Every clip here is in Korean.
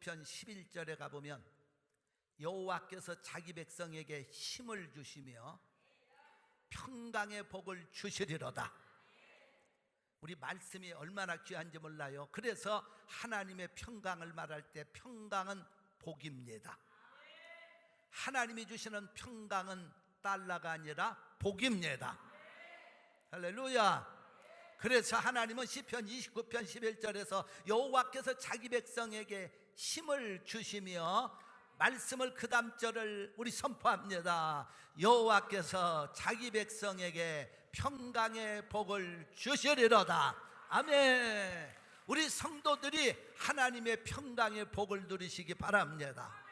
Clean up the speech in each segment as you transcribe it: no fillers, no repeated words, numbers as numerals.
29편 11절에 가보면 여호와께서 자기 백성에게 힘을 주시며 평강의 복을 주시리로다. 우리 말씀이 얼마나 귀한지 몰라요. 그래서 하나님의 평강을 말할 때 평강은 복입니다. 하나님이 주시는 평강은 달러가 아니라 복입니다. 할렐루야. 그래서 하나님은 시편 29편 11절에서 여호와께서 자기 백성에게 힘을 주시며, 말씀을 그 다음 절을 우리 선포합니다. 여호와께서 자기 백성에게 평강의 복을 주시리로다. 아멘. 우리 성도들이 하나님의 평강의 복을 누리시기 바랍니다.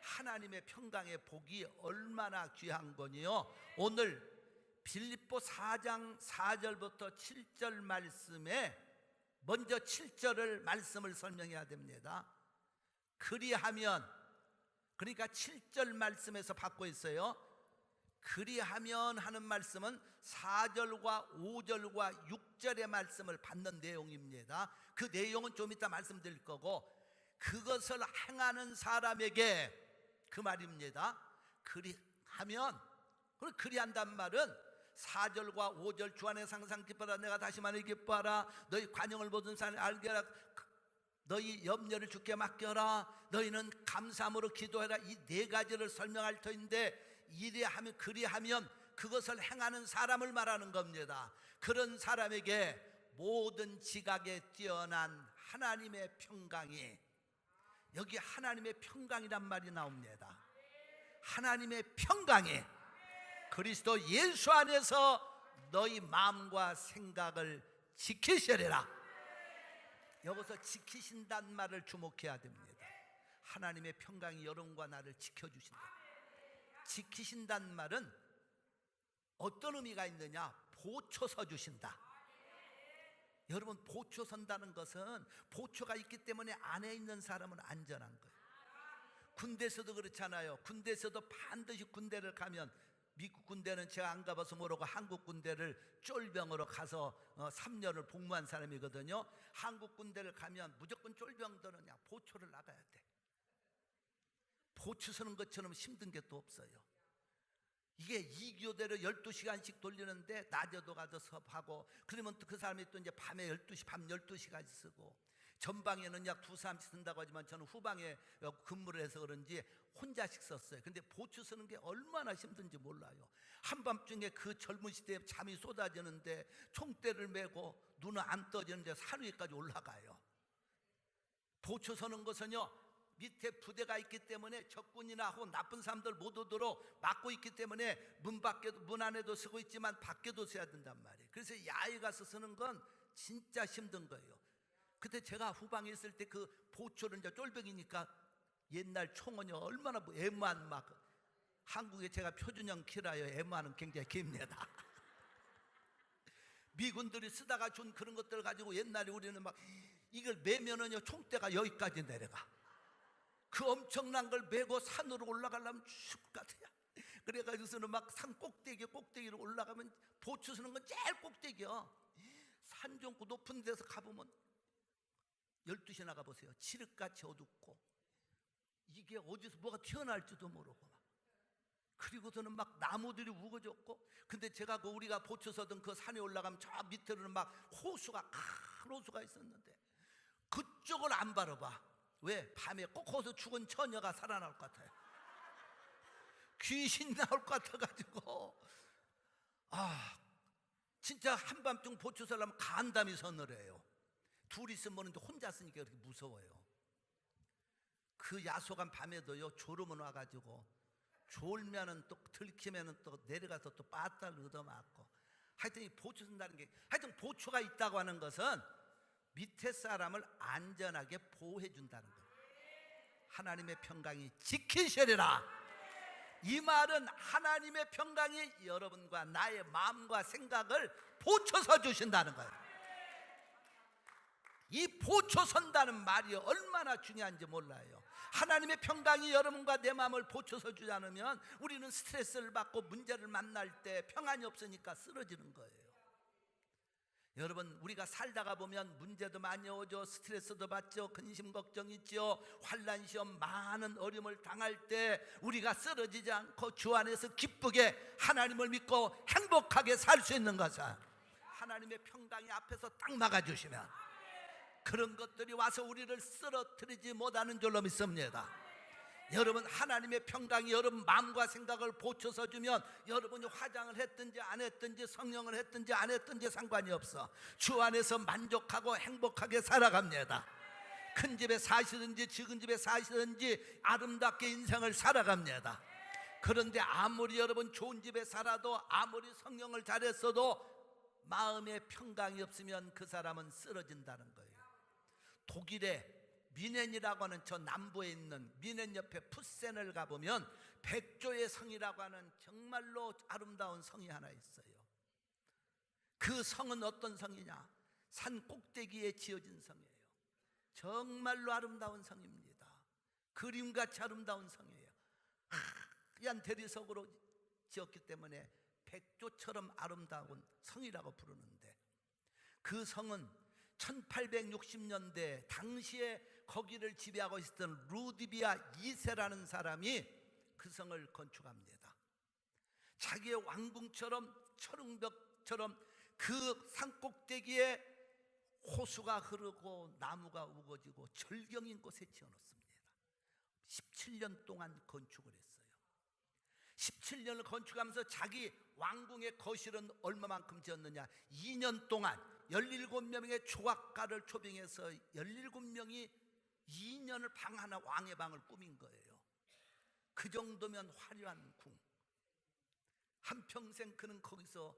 하나님의 평강의 복이 얼마나 귀한 거니요. 오늘 빌립보 4장 4절부터 7절 말씀에 먼저 7절을 말씀을 설명해야 됩니다. 그리하면, 그러니까 7절 말씀에서 받고 있어요. 그리하면 하는 말씀은 4절과 5절과 6절의 말씀을 받는 내용입니다. 그 내용은 좀 이따 말씀드릴 거고, 그것을 행하는 사람에게 그 말입니다. 그리하면, 그리한단 말은 4절과 5절 주 안에 항상 기뻐하라, 내가 다시 말해 기뻐하라, 너희 관용을 모든 사람이 알게 하라, 너희 염려를 주께 맡겨라, 너희는 감사함으로 기도해라. 이 네 가지를 설명할 터인데, 이래하면, 그리하면 그것을 행하는 사람을 말하는 겁니다. 그런 사람에게 모든 지각에 뛰어난 하나님의 평강이, 여기 하나님의 평강이란 말이 나옵니다. 하나님의 평강이 그리스도 예수 안에서 너희 마음과 생각을 지키시리라. 여기서 지키신다는 말을 주목해야 됩니다. 하나님의 평강이 여러분과 나를 지켜주신다. 지키신다는 말은 어떤 의미가 있느냐? 보초서 주신다. 여러분, 보초 선다는 것은 보초가 있기 때문에 안에 있는 사람은 안전한 거예요. 군대에서도 그렇잖아요. 군대에서도 반드시 군대를 가면, 미국 군대는 제가 안 가봐서 모르고 한국 군대를 쫄병으로 가서 3년을 복무한 사람이거든요. 한국 군대를 가면 무조건 쫄병들은 그냥 보초를 나가야 돼. 보초 서는 것처럼 힘든 게 또 없어요. 이게 2교대로 12시간씩 돌리는데 낮에도 가서 수업하고, 그러면 또 그 사람이 또 이제 밤에 12시, 밤 12시까지 쓰고, 전방에는 약 2-3씩 쓴다고 하지만 저는 후방에 근무를 해서 그런지 혼자씩 썼어요. 근데 보초 쓰는 게 얼마나 힘든지 몰라요. 한밤중에 그 젊은 시대에 잠이 쏟아지는데 총대를 메고 눈은 안 떠지는데 산 위까지 올라가요. 보초 서는 것은요, 밑에 부대가 있기 때문에 적군이나 혹은 나쁜 사람들 못 오도록 막고 있기 때문에 문 밖에도, 문 안에도 쓰고 있지만 밖에도 써야 된단 말이에요. 그래서 야외 가서 쓰는 건 진짜 힘든 거예요. 그때 제가 후방에 있을 때 그 보초를 이제 쫄병이니까 옛날 총은요 얼마나 M1 막, 한국에 제가 표준형 키라요. M1은 굉장히 깁니다. 미군들이 쓰다가 준 그런 것들 가지고 옛날에 우리는 막 이걸 매면은요 총대가 여기까지 내려가. 그 엄청난 걸 메고 산으로 올라가려면 죽을 것 같아요. 그래가지고서는 막 산 꼭대기로 올라가면, 보초 서는 건 제일 꼭대기요. 산 좋고 높은 데서 가보면 12시에 나가보세요. 칠흑같이 어둡고, 이게 어디서 뭐가 튀어나올지도 모르고 막. 그리고서는 막 나무들이 우거졌고, 근데 제가 우리가 보초 서던 그 산에 올라가면 저 밑에로는 막 호수가, 큰 호수가 있었는데 그쪽을 안 바라봐. 왜? 밤에 꼭 거기서 죽은 처녀가 살아날 것 같아요. 귀신 나올 것 같아가지고, 진짜 한밤중 보초 서려면 간담이 서늘해요. 둘이 있으면 혼자 쓰니까 그렇게 무서워요. 그 야속한 밤에도요 졸음은 와가지고, 졸면은 또 들키면은 또 내려가서 또 빠따를 얻어맞고, 하여튼 이 보초 쓴다는 게, 하여튼 보초가 있다고 하는 것은 밑에 사람을 안전하게 보호해 준다는 거예요. 하나님의 평강이 지키시리라. 이 말은 하나님의 평강이 여러분과 나의 마음과 생각을 보초서 주신다는 거예요. 이 보초 선다는 말이 얼마나 중요한지 몰라요. 하나님의 평강이 여러분과 내 마음을 보초서 주지 않으면 우리는 스트레스를 받고 문제를 만날 때 평안이 없으니까 쓰러지는 거예요. 여러분, 우리가 살다가 보면 문제도 많이 오죠. 스트레스도 받죠. 근심 걱정 있죠. 환난 시험 많은 어려움을 당할 때 우리가 쓰러지지 않고 주 안에서 기쁘게 하나님을 믿고 행복하게 살 수 있는 것은 하나님의 평강이 앞에서 딱 막아주시면 그런 것들이 와서 우리를 쓰러뜨리지 못하는 줄로 믿습니다. 여러분, 하나님의 평강이 여러분 마음과 생각을 보초서 주면 여러분이 화장을 했든지 안 했든지 성령을 했든지 안 했든지 상관이 없어. 주 안에서 만족하고 행복하게 살아갑니다. 큰 집에 사시든지 작은 집에 사시든지 아름답게 인생을 살아갑니다. 그런데 아무리 여러분 좋은 집에 살아도 아무리 성령을 잘했어도 마음의 평강이 없으면 그 사람은 쓰러진다는 거예요. 독일의 미넨이라고 하는 저 남부에 있는 미넨 옆에 푸센을 가보면 백조의 성이라고 하는 정말로 아름다운 성이 하나 있어요. 그 성은 어떤 성이냐? 산 꼭대기에 지어진 성이에요. 정말로 아름다운 성입니다. 그림같이 아름다운 성이에요. 하얀 대리석으로 지었기 때문에 백조처럼 아름다운 성이라고 부르는데, 그 성은 1860년대 당시에 거기를 지배하고 있었던 루드비아 2세라는 사람이 그 성을 건축합니다. 자기의 왕궁처럼 철옹벽처럼 그 산꼭대기에 호수가 흐르고 나무가 우거지고 절경인 곳에 지어놓습니다. 17년 동안 건축을 했어요. 17년을 건축하면서 자기 왕궁의 거실은 얼마만큼 지었느냐? 2년 동안 17명의 조각가를 초빙해서 17명이 2년을 방 하나, 왕의 방을 꾸민 거예요. 그 정도면 화려한 궁. 한평생 그는 거기서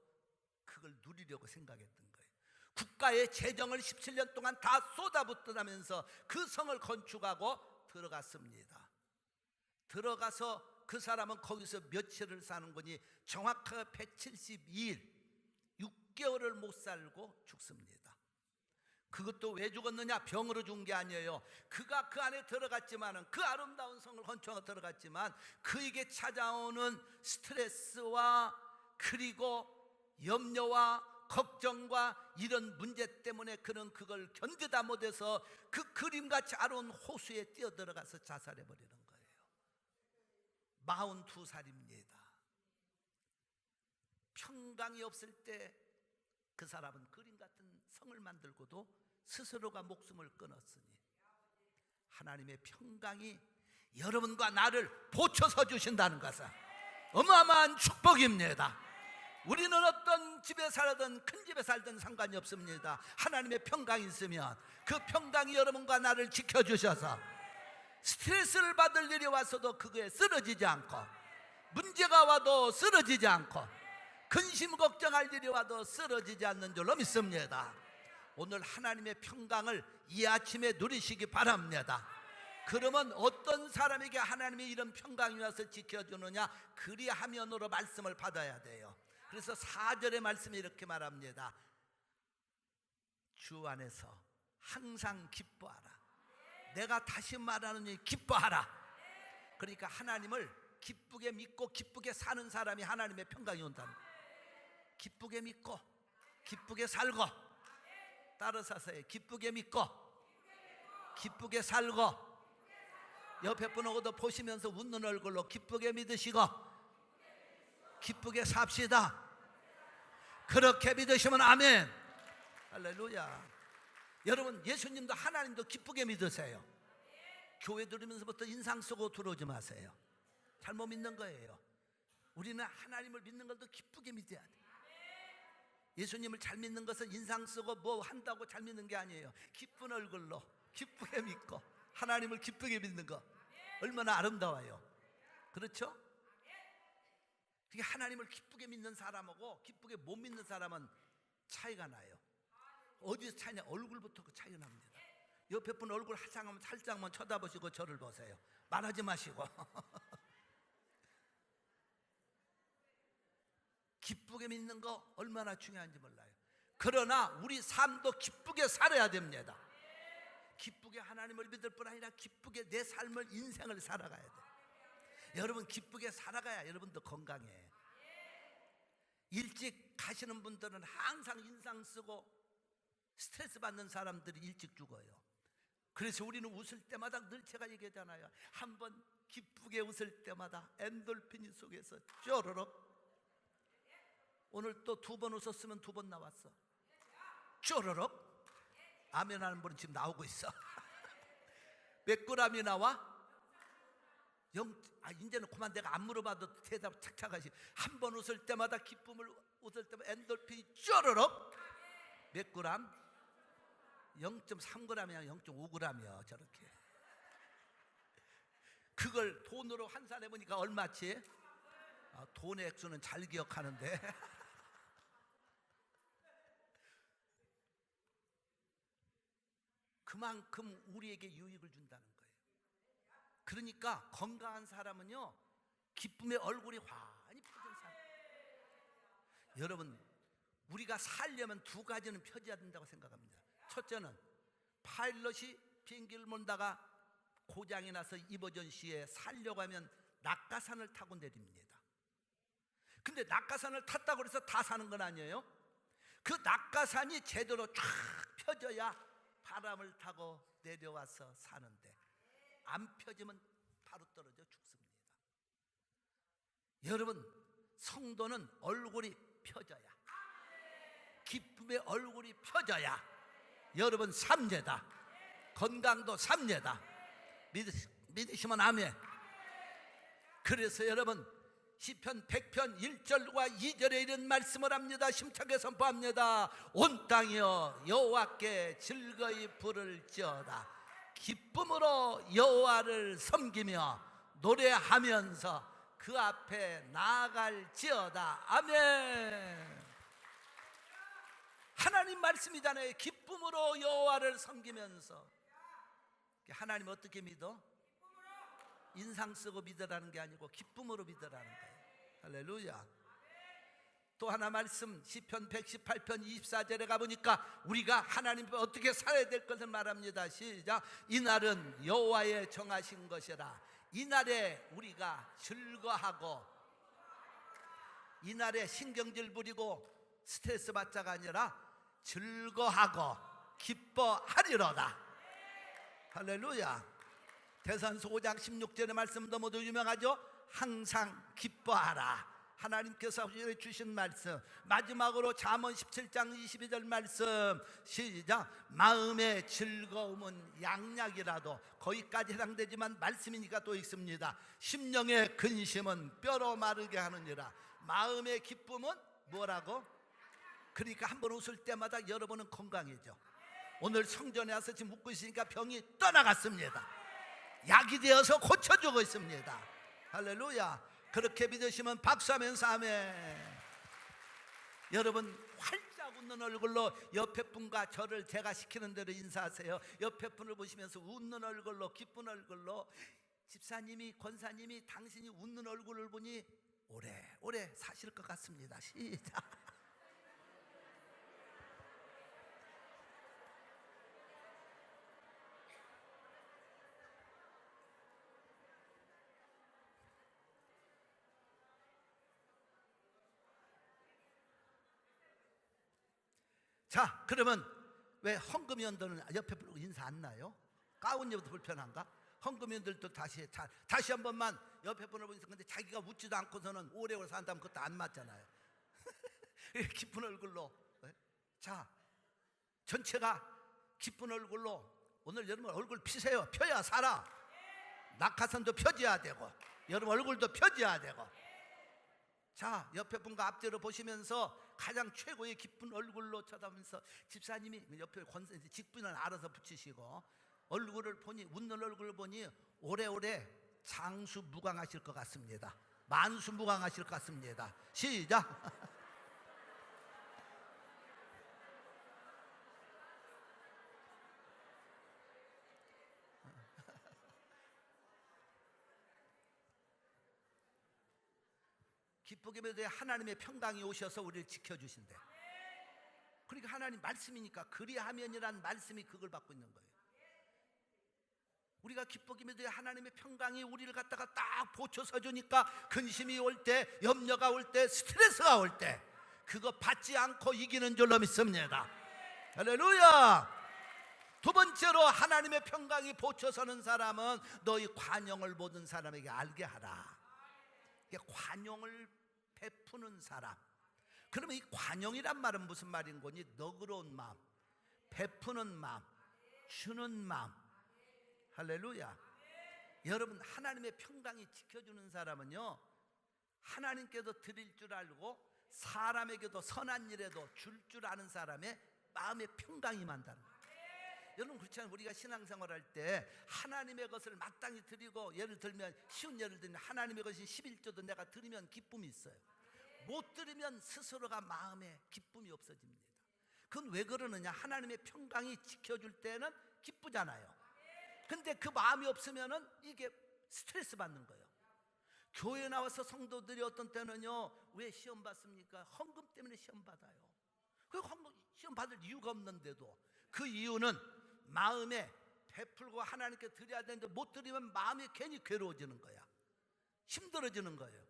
그걸 누리려고 생각했던 거예요. 국가의 재정을 17년 동안 다 쏟아붓다면서 그 성을 건축하고 들어갔습니다. 들어가서 그 사람은 거기서 며칠을 사는 거니 정확하게 172일 6개월을 못 살고 죽습니다. 그것도 왜 죽었느냐? 병으로 죽은 게 아니에요. 그가 그 안에 들어갔지만은, 그 아름다운 성을 건축하고 들어갔지만 그에게 찾아오는 스트레스와 그리고 염려와 걱정과 이런 문제 때문에 그는 그걸 견디다 못해서 그 그림같이 아름다운 호수에 뛰어들어가서 자살해버리는 거예요. 42살입니다. 평강이 없을 때 그 사람은 그림 같은 성을 만들고도 스스로가 목숨을 끊었으니 하나님의 평강이 여러분과 나를 보초서 주신다는 것은 어마어마한 축복입니다. 우리는 어떤 집에 살든 큰 집에 살든 상관이 없습니다. 하나님의 평강이 있으면 그 평강이 여러분과 나를 지켜주셔서 스트레스를 받을 일이 와서도 그거에 쓰러지지 않고, 문제가 와도 쓰러지지 않고, 근심 걱정할 일이 와도 쓰러지지 않는 줄로 믿습니다. 오늘 하나님의 평강을 이 아침에 누리시기 바랍니다. 그러면 어떤 사람에게 하나님이 이런 평강이 와서 지켜주느냐? 그리하면으로 말씀을 받아야 돼요. 그래서 4절의 말씀이 이렇게 말합니다. 주 안에서 항상 기뻐하라. 내가 다시 말하느니 기뻐하라. 그러니까 하나님을 기쁘게 믿고 기쁘게 사는 사람이 하나님의 평강이 온다는 거예요. 기쁘게 믿고 기쁘게 살고, 따라서 하세요. 기쁘게 믿고 기쁘게 살고. 옆에 분하고도 보시면서 웃는 얼굴로 기쁘게 믿으시고 기쁘게 삽시다. 그렇게 믿으시면 아멘. 할렐루야. 여러분, 예수님도 하나님도 기쁘게 믿으세요. 교회 들으면서부터 인상 쓰고 들어오지 마세요. 잘못 믿는 거예요. 우리는 하나님을 믿는 것도 기쁘게 믿어야 돼. 예수님을 잘 믿는 것은 인상 쓰고 뭐 한다고 잘 믿는 게 아니에요. 기쁜 얼굴로 기쁘게 믿고 하나님을 기쁘게 믿는 거 얼마나 아름다워요. 그렇죠? 하나님을 기쁘게 믿는 사람하고 기쁘게 못 믿는 사람은 차이가 나요. 어디서 차이냐? 얼굴부터 그 차이가 납니다. 옆에 분 얼굴 살짝만 쳐다보시고 저를 보세요. 말하지 마시고. 기쁘게 믿는 거 얼마나 중요한지 몰라요. 그러나 우리 삶도 기쁘게 살아야 됩니다. 기쁘게 하나님을 믿을 뿐 아니라 기쁘게 내 삶을, 인생을 살아가야 돼. 여러분, 기쁘게 살아가야 여러분도 건강해. 일찍 가시는 분들은 항상 인상 쓰고 스트레스 받는 사람들이 일찍 죽어요. 그래서 우리는 웃을 때마다 늘 제가 얘기하잖아요. 한번 기쁘게 웃을 때마다 엔돌핀이 속에서 쪼르륵. 오늘 또 2번 웃었으면 2번 나왔어. 쪼르륵. 아멘 하는 분은 지금 나오고 있어. 몇 그램이 나와? 이제는 그만 내가 안 물어봐도 대답 착착 하시. 한 번 웃을 때마다 기쁨을 웃을 때마다 엔돌핀이 쪼르륵. 몇 그램? 0.3g이야 0.5g이야 저렇게. 그걸 돈으로 환산해 보니까 얼마치? 돈의 액수는 잘 기억하는데. 그만큼 우리에게 유익을 준다는 거예요. 그러니까 건강한 사람은요 기쁨의 얼굴이 환히 펴진 사람. 여러분 우리가 살려면 2가지는 펴져야 된다고 생각합니다. 첫째는 파일럿이 비행기를 몰다가 고장이 나서 이머전시에 살려고 하면 낙하산을 타고 내립니다. 근데 낙하산을 탔다고 해서 다 사는 건 아니에요. 그 낙하산이 제대로 쫙 펴져야 바람을 타고 내려와서 사는데, 안 펴지면 바로 떨어져 죽습니다. 여러분 성도는 얼굴이 펴져야, 기쁨의 얼굴이 펴져야 여러분 삼재다. 건강도 삼재다. 믿으시면 아멘. 그래서 여러분 시편 100편 1절과 2절에 이런 말씀을 합니다. 심차게 선포합니다. 온 땅이여 여호와께 즐거이 부를지어다. 기쁨으로 여호와를 섬기며 노래하면서 그 앞에 나아갈지어다. 아멘. 하나님 말씀이잖아요. 기쁨으로 여호와를 섬기면서. 하나님 어떻게 믿어? 인상 쓰고 믿으라는 게 아니고 기쁨으로 믿으라는 거예요. 할렐루야. 또 하나 말씀 시편 118편 24절에 가보니까 우리가 하나님 앞에 어떻게 살아야 될 것을 말합니다. 시작. 이날은 여호와의 정하신 것이라. 이날에 우리가 즐거하고, 이날에 신경질 부리고 스트레스 받자가 아니라 즐거하고 기뻐하리로다. 할렐루야. 대선서 5장 16절의 말씀도 모두 유명하죠. 항상 기뻐하라. 하나님께서 주신 말씀. 마지막으로 잠언 17장 22절 말씀 시작. 마음의 즐거움은 양약이라도, 거기까지 해당되지만 말씀이니까 또 있습니다. 심령의 근심은 뼈로 마르게 하느니라. 마음의 기쁨은 뭐라고? 그러니까 한 번 웃을 때마다 여러분은 건강해져. 오늘 성전에 와서 지금 웃고 있으니까 병이 떠나갔습니다. 약이 되어서 고쳐주고 있습니다. 할렐루야. 그렇게 믿으시면 박수하면서 아멘. 여러분 활짝 웃는 얼굴로 옆에 분과 저를 제가 시키는 대로 인사하세요. 옆에 분을 보시면서 웃는 얼굴로, 기쁜 얼굴로. 집사님이, 권사님이 당신이 웃는 얼굴을 보니 오래오래 사실 것 같습니다. 시작. 자, 그러면 왜 헌금위원들은 옆에 부르고 인사 안 나요? 가운데부터 불편한가? 헌금위원들도 다시 한 번만 옆에 분을 보면서, 근데 자기가 웃지도 않고서는 오래오래 산다면 그것도 안 맞잖아요. 기쁜 얼굴로. 자, 전체가 기쁜 얼굴로. 오늘 여러분 얼굴 피세요. 펴야 살아. 낙하산도 펴져야 되고 여러분 얼굴도 펴져야 되고. 자, 옆에 분과 앞뒤로 보시면서 가장 최고의 기쁜 얼굴로 쳐다보면서, 집사님이 옆에 권사님 직분을 알아서 붙이시고, 얼굴을 보니, 웃는 얼굴을 보니 오래오래 장수무강하실 것 같습니다. 만수무강하실 것 같습니다. 시작. 기쁘게 믿어야 하나님의 평강이 오셔서 우리를 지켜주신대. 그러니까 하나님 말씀이니까, 그리하면이란 말씀이 그걸 받고 있는 거예요. 우리가 기쁘게 믿어야 하나님의 평강이 우리를 갖다가 딱 보초서 주니까, 근심이 올 때, 염려가 올 때, 스트레스가 올 때 그거 받지 않고 이기는 줄로 믿습니다. 할렐루야. 두 번째로 하나님의 평강이 보초서는 사람은 너희 관용을 모든 사람에게 알게 하라. 이게 관용을 베푸는 사람. 그러면 이 관용이란 말은 무슨 말인 거니? 너그러운 마음, 베푸는 마음, 주는 마음. 할렐루야. 여러분, 하나님의 평강이 지켜주는 사람은요, 하나님께도 드릴 줄 알고 사람에게도 선한 일에도 줄 줄 아는 사람의 마음의 평강이 임한다는 거예요. 여러분, 그렇지 않아요? 우리가 신앙생활할 때 하나님의 것을 마땅히 드리고, 예를 들면 쉬운 예를 들면 하나님의 것이 11조도 내가 드리면 기쁨이 있어요. 못 드리면 스스로가 마음에 기쁨이 없어집니다. 그건 왜 그러느냐? 하나님의 평강이 지켜줄 때는 기쁘잖아요. 근데 그 마음이 없으면은 이게 스트레스 받는 거예요. 교회 나와서 성도들이 어떤 때는요, 왜 시험 받습니까? 헌금 때문에 시험 받아요. 그 시험 받을 이유가 없는데도, 그 이유는 마음에 베풀고 하나님께 드려야 되는데 못 드리면 마음이 괜히 괴로워지는 거야. 힘들어지는 거예요.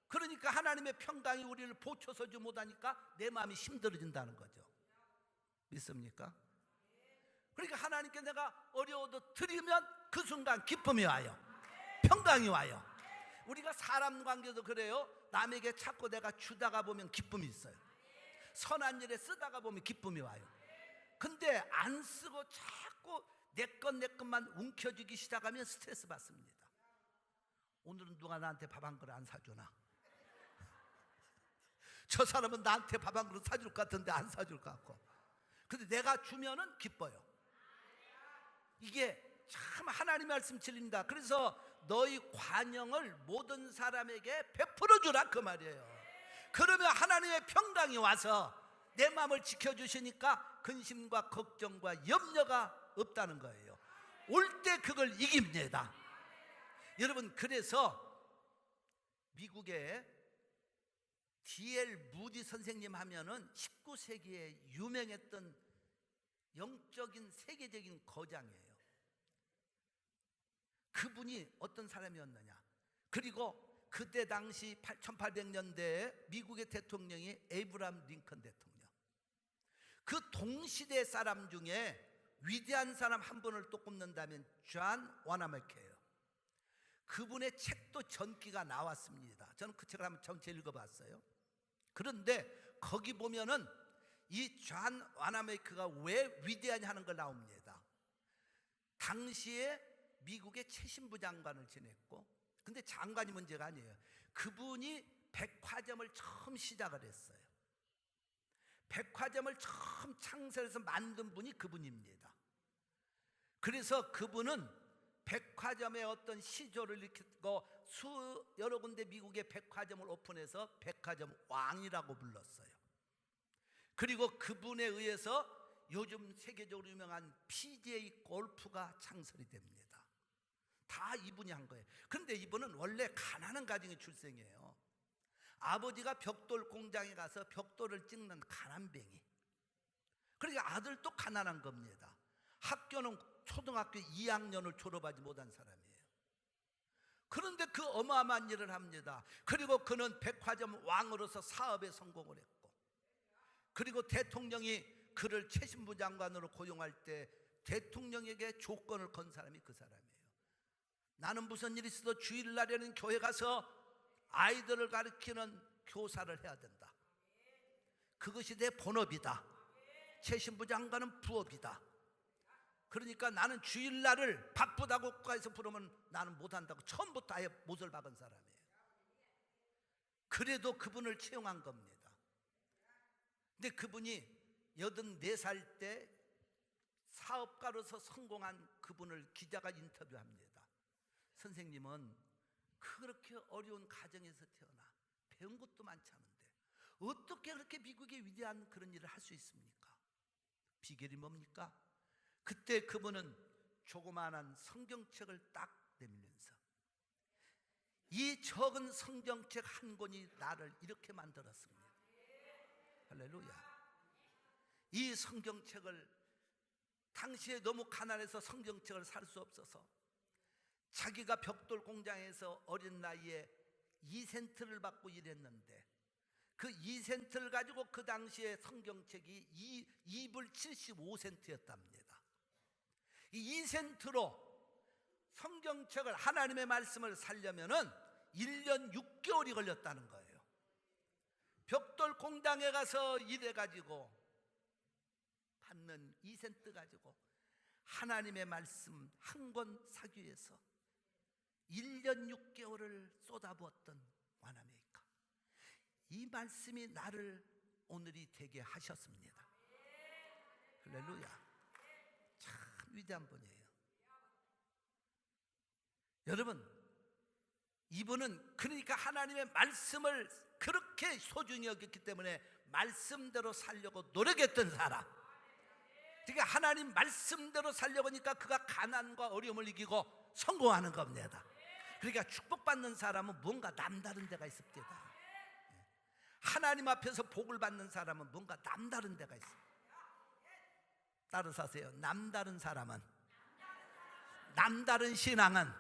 그러니까 하나님의 평강이 우리를 보초서지 못하니까 내 마음이 힘들어진다는 거죠. 믿습니까? 그러니까 하나님께 내가 어려워도 드리면 그 순간 기쁨이 와요. 평강이 와요. 우리가 사람 관계도 그래요. 남에게 자꾸 내가 주다가 보면 기쁨이 있어요. 선한 일에 쓰다가 보면 기쁨이 와요. 근데 안 쓰고 자꾸 내 것만 움켜쥐기 시작하면 스트레스 받습니다. 오늘은 누가 나한테 밥 한 그릇 안 사주나? 저 사람은 나한테 밥 한 그릇 사줄 것 같은데 안 사줄 것 같고. 근데 내가 주면은 기뻐요. 이게 참 하나님 말씀 진리입니다. 그래서 너희 관용을 모든 사람에게 베풀어 주라, 그 말이에요. 그러면 하나님의 평강이 와서 내 마음을 지켜주시니까 근심과 걱정과 염려가 없다는 거예요. 올 때 그걸 이깁니다. 여러분, 그래서 미국의 D.L. 무디 선생님 하면은 19세기에 유명했던 영적인 세계적인 거장이에요. 그분이 어떤 사람이었느냐? 그리고 그때 당시 1800년대에 미국의 대통령이 에이브라함 링컨 대통령. 그 동시대 사람 중에 위대한 사람 한 분을 또 꼽는다면 존 와나메커예요. 그분의 책도 전기가 나왔습니다. 저는 그 책을 한번 전체 읽어봤어요. 그런데 거기 보면은 이 존 와나메커가 왜 위대하냐 하는 걸 나옵니다. 당시에 미국의 최신부 장관을 지냈고, 근데 장관이 문제가 아니에요. 그분이 백화점을 처음 시작을 했어요. 백화점을 처음 창설해서 만든 분이 그분입니다. 그래서 그분은 백화점의 어떤 시조를 일으켰고 여러 군데 미국의 백화점을 오픈해서 백화점 왕이라고 불렀어요. 그리고 그분에 의해서 요즘 세계적으로 유명한 PGA 골프가 창설이 됩니다. 다 이분이 한 거예요. 그런데 이분은 원래 가난한 가정의 출생이에요. 아버지가 벽돌 공장에 가서 벽돌을 찍는 가난뱅이. 그러니까 아들도 가난한 겁니다. 학교는 초등학교 2학년을 졸업하지 못한 사람이에요. 그런데 그 어마어마한 일을 합니다. 그리고 그는 백화점 왕으로서 사업에 성공을 했고, 그리고 대통령이 그를 최신부 장관으로 고용할 때 대통령에게 조건을 건 사람이 그 사람이에요. 나는 무슨 일이 있어도 주일날에는 교회 가서 아이들을 가르치는 교사를 해야 된다. 그것이 내 본업이다. 최신부 장관은 부업이다. 그러니까 나는 주일날을 바쁘다고 국가에서 부르면 나는 못한다고 처음부터 아예 못을 박은 사람이에요. 그래도 그분을 채용한 겁니다. 근데 그분이 84살 때 사업가로서 성공한 그분을 기자가 인터뷰합니다. 선생님은 그렇게 어려운 가정에서 태어나 배운 것도 많지 않은데 어떻게 그렇게 미국의 위대한 그런 일을 할 수 있습니까? 비결이 뭡니까? 그때 그분은 조그마한 성경책을 딱 내밀면서 이 적은 성경책 한 권이 나를 이렇게 만들었습니다. 할렐루야. 이 성경책을 당시에 너무 가난해서 성경책을 살 수 없어서 자기가 벽돌 공장에서 어린 나이에 2센트를 받고 일했는데 그 2센트를 가지고 그 당시에 성경책이 2불 75센트였답니다. 이 2센트로 성경책을, 하나님의 말씀을 살려면은 1년 6개월이 걸렸다는 거예요. 벽돌 공장에 가서 일해가지고 받는 2센트 가지고 하나님의 말씀 한 권 사기 위해서 1년 6개월을 쏟아부었던 와나메이커. 이 말씀이 나를 오늘이 되게 하셨습니다. 할렐루야. 참 위대한 분이에요. 여러분, 이분은 그러니까 하나님의 말씀을 그렇게 소중히 여겼기 때문에 말씀대로 살려고 노력했던 사람. 그러니까 하나님 말씀대로 살려고 하니까 그가 가난과 어려움을 이기고 성공하는 겁니다. 그러니까 축복받는 사람은 뭔가 남다른 데가 있습니다. 하나님 앞에서 복을 받는 사람은 뭔가 남다른 데가 있어요. 따라서 하세요. 남다른 사람은, 남다른 신앙은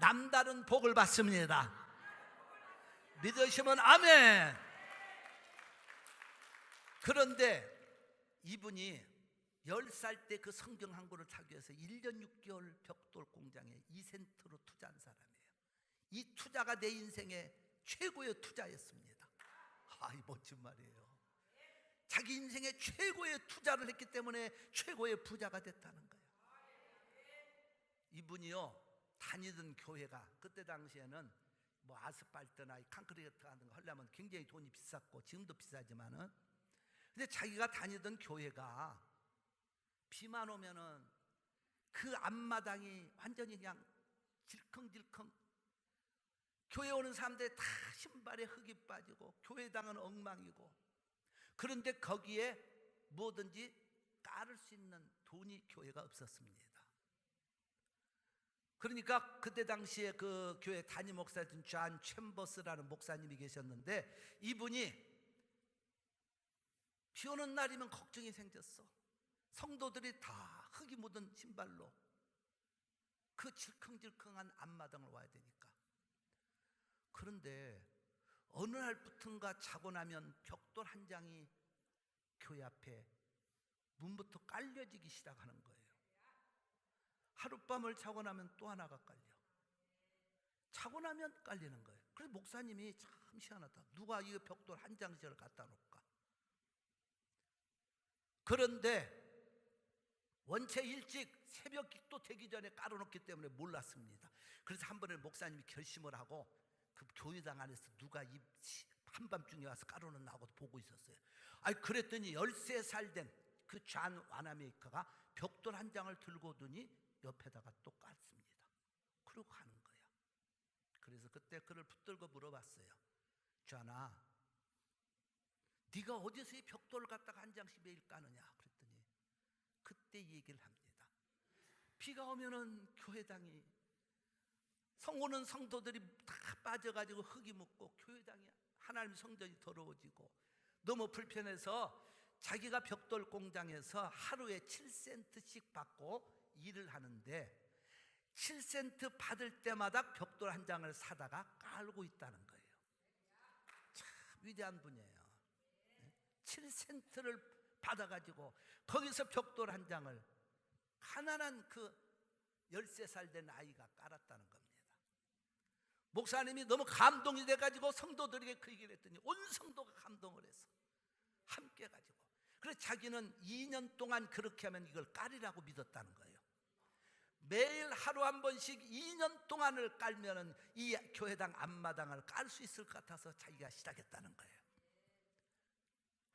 남다른 복을 받습니다. 믿으시면 아멘. 그런데 이분이 10살 때 그 성경 한 권을 사기 위해서 1년 6개월 벽돌 공장에 2센트로 투자한 사람이에요. 이 투자가 내 인생의 최고의 투자였습니다. 이 멋진 말이에요. 자기 인생의 최고의 투자를 했기 때문에 최고의 부자가 됐다는 거예요. 이분이요, 다니던 교회가 그때 당시에는 뭐 아스팔트나 콘크리트 같은 거 하려면 굉장히 돈이 비쌌고 지금도 비싸지만은, 근데 자기가 다니던 교회가 비만 오면은 그 앞마당이 완전히 그냥 질컹질컹, 교회 오는 사람들이 다 신발에 흙이 빠지고 교회당은 엉망이고, 그런데 거기에 뭐든지 깔을 수 있는 돈이 교회가 없었습니다. 그러니까 그때 당시에 그 교회 담임 목사였던 존 챔버스라는 목사님이 계셨는데, 이분이 비 오는 날이면 걱정이 생겼어. 성도들이 다 흙이 묻은 신발로 그 질컹질컹한 앞마당을 와야 되니까. 그런데 어느 날부턴가 자고 나면 벽돌 한 장이 교회 앞에 문부터 깔려지기 시작하는 거예요. 하룻밤을 자고 나면 또 하나가 깔려. 자고 나면 깔리는 거예요. 그래서 목사님이 참 희한하다. 누가 이 벽돌 한 장씩을 갖다 놓을까? 그런데 원체 일찍 새벽 기도 되기 전에 깔아놓기 때문에 몰랐습니다. 그래서 한 번에 목사님이 결심을 하고 그 교회당 안에서 누가 이 한밤중에 와서 깔아놓는 나하고 보고 있었어요. 그랬더니 13살 된 그 존 와나메이커가 벽돌 한 장을 들고 오더니 옆에다가 또 깠습니다. 그러고 가는 거야. 그래서 그때 그를 붙들고 물어봤어요. 존아, 네가 어디서 이 벽돌을 갖다가 한 장씩 매일 까느냐? 그랬더니 그때 얘기를 합니다. 비가 오면은 교회당이, 오는 성도들이 다 빠져가지고 흙이 묻고 교회당이, 하나님 성전이 더러워지고 너무 불편해서 자기가 벽돌 공장에서 하루에 7센트씩 받고 일을 하는데 7센트 받을 때마다 벽돌 한 장을 사다가 깔고 있다는 거예요. 참 위대한 분이에요. 7센트를 받아가지고 거기서 벽돌 한 장을 가난한 그 13살 된 아이가 깔았다는 겁니다. 목사님이 너무 감동이 돼가지고 성도들에게 그 얘기를 했더니 온 성도가 감동을 해서 함께 가지고, 그래서 자기는 2년 동안 그렇게 하면 이걸 깔이라고 믿었다는 거예요. 매일 하루 한 번씩 2년 동안을 깔면은 이 교회당 앞마당을 깔 수 있을 것 같아서 자기가 시작했다는 거예요.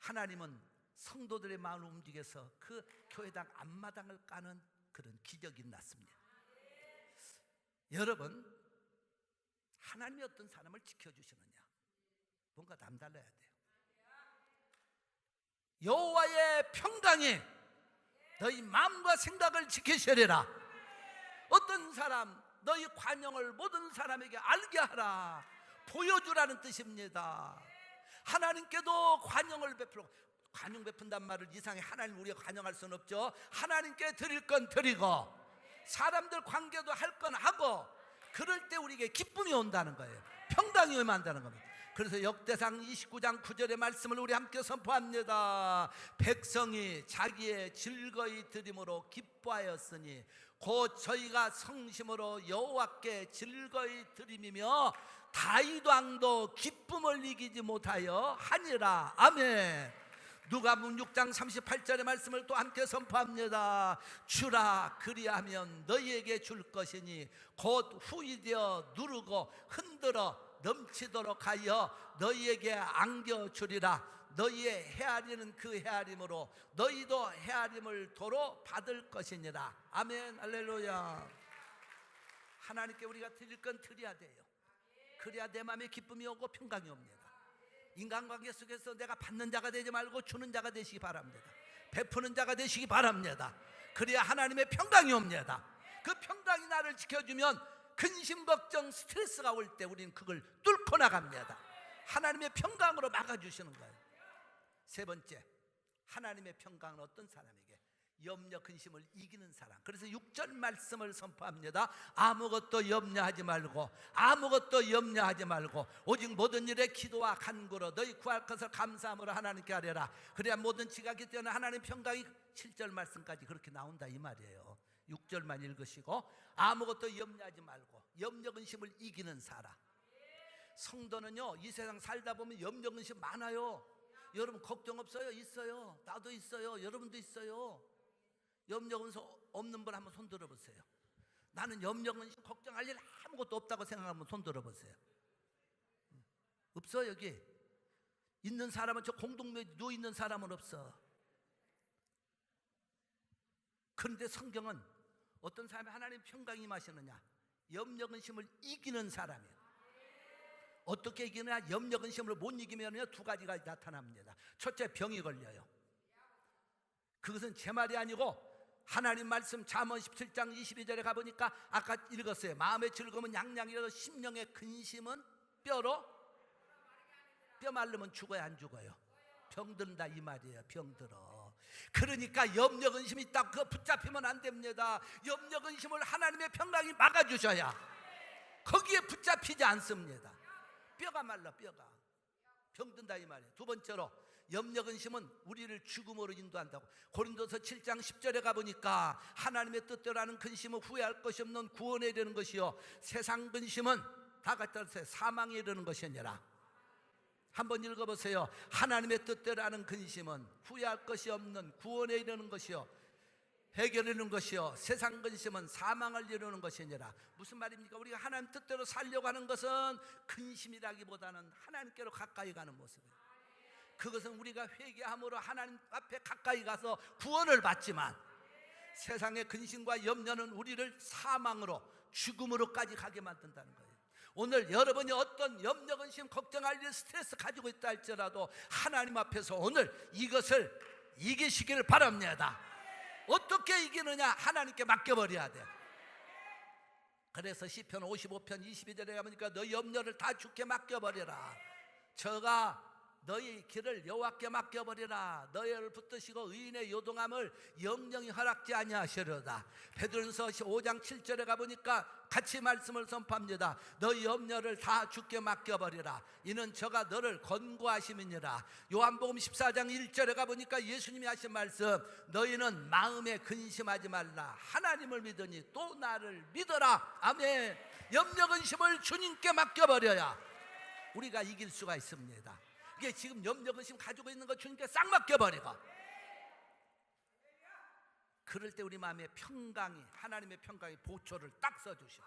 하나님은 성도들의 마음을 움직여서 그 교회당 앞마당을 까는 그런 기적이 났습니다. 여러분, 하나님이 어떤 사람을 지켜주시느냐? 뭔가 남달라야 돼요. 여호와의 평강이 너희 마음과 생각을 지키시리라. 어떤 사람, 너희 관용을 모든 사람에게 알게 하라. 보여주라는 뜻입니다. 하나님께도 관용을 베풀고, 관용 베푼단 말을 이상해. 하나님 우리가 관용할 수는 없죠. 하나님께 드릴 건 드리고 사람들 관계도 할 건 하고, 그럴 때 우리에게 기쁨이 온다는 거예요. 평강이 오면 한다는 겁니다. 그래서 역대상 29장 9절의 말씀을 우리 함께 선포합니다. 백성이 자기의 즐거이 드림으로 기뻐하였으니 곧 저희가 성심으로 여호와께 즐거이 드림이며 다윗 왕도 기쁨을 이기지 못하여 하니라. 아멘. 누가복음 6장 38절의 말씀을 또 함께 선포합니다. 주라 그리하면 너희에게 줄 것이니 곧 후이되어 누르고 흔들어 넘치도록 하여 너희에게 안겨주리라. 너희의 헤아리는 그 헤아림으로 너희도 헤아림을 도로 받을 것이니라. 아멘. 할렐루야. 하나님께 우리가 드릴 건 드려야 돼요. 그래야 내 마음에 기쁨이 오고 평강이 옵니다. 인간관계 속에서 내가 받는 자가 되지 말고 주는 자가 되시기 바랍니다. 베푸는 자가 되시기 바랍니다. 그래야 하나님의 평강이 옵니다. 그 평강이 나를 지켜주면 근심, 걱정, 스트레스가 올 때 우리는 그걸 뚫고 나갑니다. 하나님의 평강으로 막아주시는 거예요. 세 번째, 하나님의 평강은 어떤 사람에게? 염려, 근심을 이기는 사람. 그래서 6절 말씀을 선포합니다. 아무것도 염려하지 말고, 아무것도 염려하지 말고 오직 모든 일에 기도와 간구로 너희 구할 것을 감사함으로 하나님께 하려라. 그래야 모든 지각이 뛰어난 하나님 평강이 7절 말씀까지 그렇게 나온다 이 말이에요. 6절만 읽으시고 아무것도 염려하지 말고 염려, 근심을 이기는 사람. 성도는요, 이 세상 살다 보면 염려, 근심 많아요. 여러분 걱정 없어요? 있어요. 나도 있어요. 여러분도 있어요. 염려, 근심 없는 분 한번 손 들어보세요. 나는 염려, 근심 걱정할 일 아무것도 없다고 생각하면 손 들어보세요. 없어. 여기 있는 사람은, 저 공동묘에 누워있는 사람은 없어. 그런데 성경은 어떤 사람이 하나님 평강이 임하시느냐? 염려, 근심을 이기는 사람이에요. 어떻게 이기느냐? 염려, 근심을 못 이기면 두 가지가 나타납니다. 첫째, 병이 걸려요. 그것은 제 말이 아니고 하나님 말씀 잠언 17장 22절에 가보니까 아까 읽었어요. 마음의 즐거움은 양양이라도 심령의 근심은 뼈로, 뼈 마르면 죽어야 안 죽어요? 병든다 이 말이에요. 병들어. 그러니까 염려, 근심이 있다, 그거 붙잡히면 안 됩니다. 염려, 근심을 하나님의 평강이 막아주셔야 거기에 붙잡히지 않습니다. 뼈가 말라, 뼈가 병든다 이 말이에요. 두 번째로, 염려, 근심은 우리를 죽음으로 인도한다고. 고린도서 7장 10절에 가보니까 하나님의 뜻대로 하는 근심은 후회할 것이 없는 구원에 이르는 것이요 세상 근심은 다 갖다 주세요. 사망에 이르는 것이니라. 한번 읽어보세요. 하나님의 뜻대로 하는 근심은 후회할 것이 없는 구원에 이르는 것이요 해결에 이르는 것이요 세상 근심은 사망을 이루는 것이니라. 무슨 말입니까? 우리가 하나님 뜻대로 살려고 하는 것은 근심이라기보다는 하나님께로 가까이 가는 모습이에요. 그것은 우리가 회개함으로 하나님 앞에 가까이 가서 구원을 받지만, 세상의 근심과 염려는 우리를 사망으로, 죽음으로까지 가게 만든다는 거예요. 오늘 여러분이 어떤 염려, 근심, 걱정할 일, 스트레스 가지고 있다 할지라도 하나님 앞에서 오늘 이것을 이기시기를 바랍니다. 어떻게 이기느냐? 하나님께 맡겨버려야 돼요. 그래서 시편 55편 22절에 가보니까 너희 염려를 다 주께 맡겨버려라. 저가 너희 길을 여호와께 맡겨버리라. 너희를 붙드시고 의인의 요동함을 영영히 허락지 아니하시려다. 베드로전서 5장 7절에 가보니까 같이 말씀을 선포합니다. 너희 염려를 다 주께 맡겨버리라. 이는 저가 너를 권고하심이니라. 요한복음 14장 1절에 가보니까 예수님이 하신 말씀, 너희는 마음에 근심하지 말라. 하나님을 믿으니 또 나를 믿어라. 아멘. 염려, 근심을 주님께 맡겨버려야 우리가 이길 수가 있습니다. 이게 지금 염려, 근심 가지고 있는 거 주님께 싹 맡겨버리고, 그럴 때 우리 마음에 평강이, 하나님의 평강이 보초를 딱 써주셔.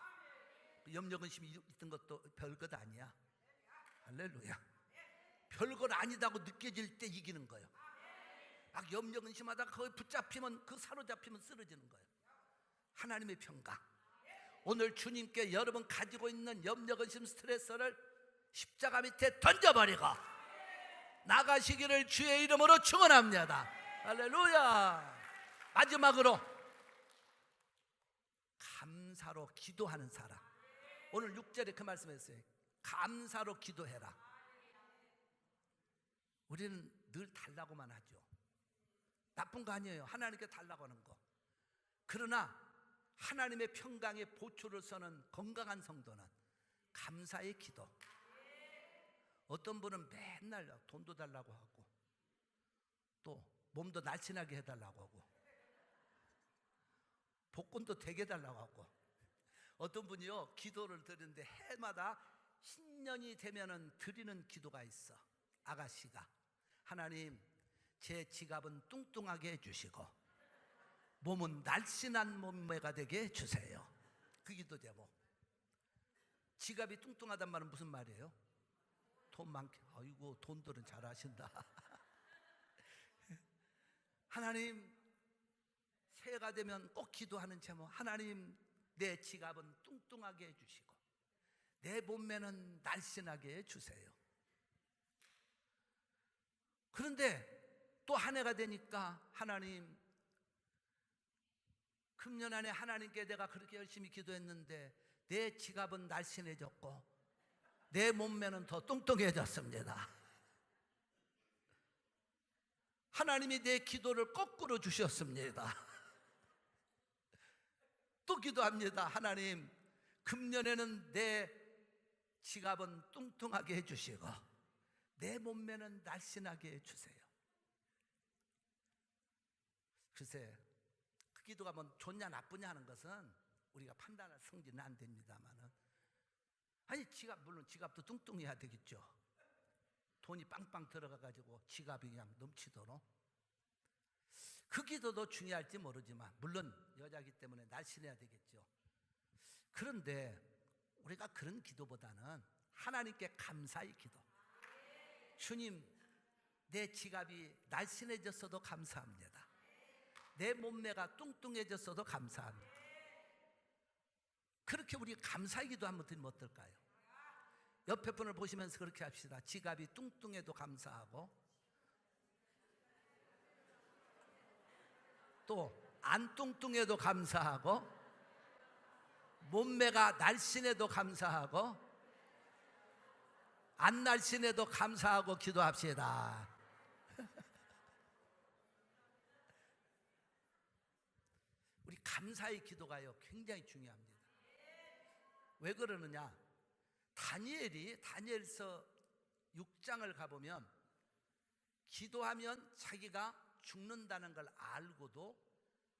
염려, 근심이 있던 것도 별것 아니야. 할렐루야. 별것 아니다고 느껴질 때 이기는 거예요. 막 염려, 근심하다가 거기 붙잡히면, 그 사로잡히면 쓰러지는 거예요. 하나님의 평강. 오늘 주님께 여러분 가지고 있는 염려, 근심, 스트레스를 십자가 밑에 던져버리고 나가시기를 주의 이름으로 축원합니다. 할렐루야. 마지막으로 감사로 기도하는 사람. 오늘 6절에 그 말씀했어요. 감사로 기도해라. 우리는 늘 달라고만 하죠. 나쁜 거 아니에요. 하나님께 달라고 하는 거. 그러나 하나님의 평강에 보초를 서는 건강한 성도는 감사의 기도. 어떤 분은 맨날 돈도 달라고 하고 또 몸도 날씬하게 해달라고 하고 복권도 되게 달라고 하고, 어떤 분이요 기도를 드리는데 해마다 신년이 되면은 드리는 기도가 있어. 아가씨가 하나님 제 지갑은 뚱뚱하게 해주시고 몸은 날씬한 몸매가 되게 해주세요. 그 기도 제목. 지갑이 뚱뚱하단 말은 무슨 말이에요? 돈 많게. 아이고 돈들은 잘하신다. 하나님 새해가 되면 꼭 기도하는 제목. 하나님 내 지갑은 뚱뚱하게 해주시고 내 몸매는 날씬하게 해주세요. 그런데 또 한 해가 되니까 하나님 금년 안에 하나님께 내가 그렇게 열심히 기도했는데 내 지갑은 날씬해졌고 내 몸매는 더 뚱뚱해졌습니다. 하나님이 내 기도를 거꾸로 주셨습니다. 또 기도합니다. 하나님 금년에는 내 지갑은 뚱뚱하게 해주시고 내 몸매는 날씬하게 해주세요. 글쎄 그 기도가 뭐 좋냐 나쁘냐 하는 것은 우리가 판단할 성질은 안 됩니다만은, 아니 지갑, 물론 지갑도 뚱뚱해야 되겠죠. 돈이 빵빵 들어가가지고 지갑이 그냥 넘치도록. 그 기도도 중요할지 모르지만 물론 여자이기 때문에 날씬해야 되겠죠. 그런데 우리가 그런 기도보다는 하나님께 감사의 기도. 주님 내 지갑이 날씬해졌어도 감사합니다. 내 몸매가 뚱뚱해졌어도 감사합니다. 그렇게 우리 감사의 기도 한번 드리면 어떨까요? 옆에 분을 보시면서 그렇게 합시다. 지갑이 뚱뚱해도 감사하고 또 안 뚱뚱해도 감사하고 몸매가 날씬해도 감사하고 안 날씬해도 감사하고 기도합시다. 우리 감사의 기도가요 굉장히 중요합니다. 왜 그러느냐? 다니엘이 다니엘서 6장을 가보면 기도하면 자기가 죽는다는 걸 알고도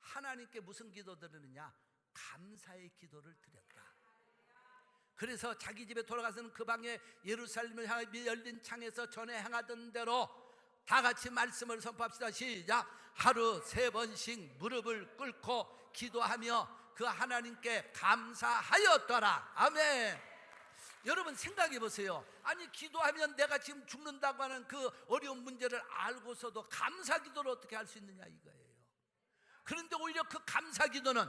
하나님께 무슨 기도 드리느냐? 감사의 기도를 드렸다. 그래서 자기 집에 돌아가서는 그 방에 예루살렘을 향해 열린 창에서 전에 행하던 대로 다 같이 말씀을 선포합시다. 시작. 하루 3번씩 무릎을 꿇고 기도하며 그 하나님께 감사하였더라. 아멘. 여러분 생각해 보세요. 아니 기도하면 내가 지금 죽는다고 하는 그 어려운 문제를 알고서도 감사 기도를 어떻게 할 수 있느냐 이거예요. 그런데 오히려 그 감사 기도는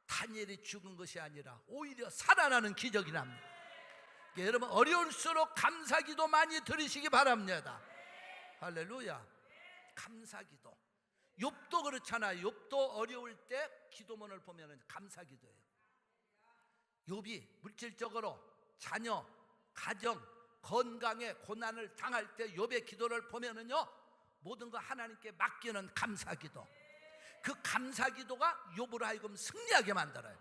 다니엘이 죽은 것이 아니라 오히려 살아나는 기적이 납니다. 여러분 어려울수록 감사 기도 많이 드리시기 바랍니다. 할렐루야. 감사 기도. 욥도 그렇잖아요. 욥도 어려울 때 기도문을 보면 감사 기도예요. 욥이 물질적으로 자녀, 가정, 건강에 고난을 당할 때 욥의 기도를 보면은요 모든 거 하나님께 맡기는 감사 기도. 그 감사 기도가 욥으로 하여금 승리하게 만들어요.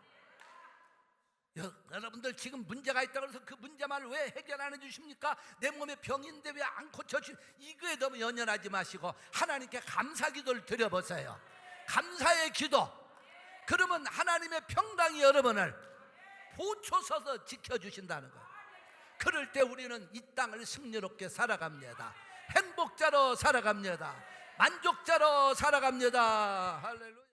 여러분들 지금 문제가 있다고 해서 그 문제만 왜 해결 안 해주십니까? 내 몸에 병인데 왜 안 고쳐주? 이거에 너무 연연하지 마시고 하나님께 감사 기도를 드려보세요. 감사의 기도. 그러면 하나님의 평강이 여러분을 보초서서 지켜주신다는 거예요. 그럴 때 우리는 이 땅을 승리롭게 살아갑니다. 행복자로 살아갑니다. 만족자로 살아갑니다. 할렐루야.